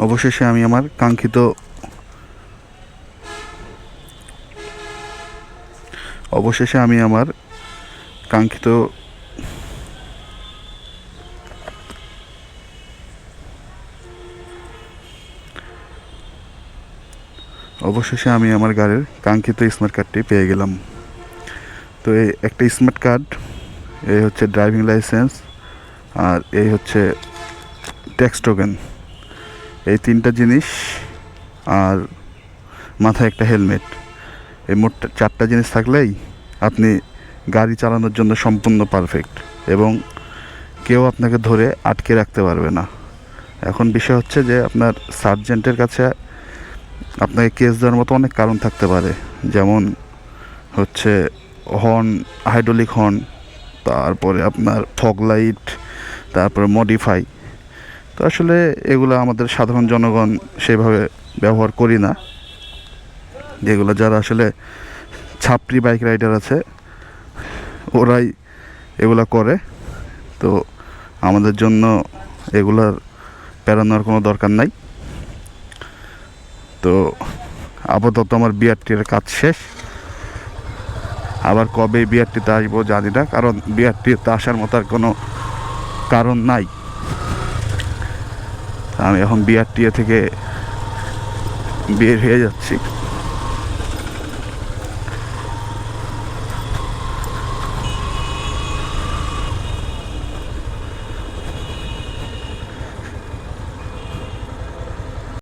অবশেষে আমি আমার কাঙ্ক্ষিত অবশেষে আমি আমার কাঙ্ক্ষিত অবশেষে আমি আমার গাড়ির কাঙ্ক্ষিত স্মার্ট কার্ডটি পেয়ে গেলাম। তো এই একটা স্মার্ট কার্ড, এই হচ্ছে ড্রাইভিং লাইসেন্স, আর এই হচ্ছে ট্যাক্স টোকেন, এই তিনটা জিনিস, আর মাথায় একটা হেলমেট, এই মোট চারটা জিনিস থাকলেই আপনি গাড়ি চালানোর জন্য সম্পূর্ণ পারফেক্ট, এবং কেউ আপনাকে ধরে আটকে রাখতে পারবে না। এখন বিষয় হচ্ছে যে আপনার সার্জেন্টের কাছে আপনাকে কেস দেওয়ার মতো অনেক কারণ থাকতে পারে, যেমন হচ্ছে হর্ন, হাইড্রোলিক হর্ন, তারপরে আপনার ফগ লাইট, তারপরে মডিফাই। তো আসলে এগুলো আমাদের সাধারণ জনগণ সেভাবে ব্যবহার করি না, যেগুলো যারা আসলে ছাপরি বাইক রাইডার আছে ওরাই এগুলা করে। তো আমাদের জন্য এগুলার পেরানোর কোনো দরকার নাই। তো আপাতত আমার বিআরটির কাজ শেষ। আবার কবে বিআরটিতে আসবো জানি না, কারণ বিআরটিতে আসার মতো আর কোনো কারণ নাই। আমি এখন বিআরটিএ থেকে বের হয়ে যাচ্ছি।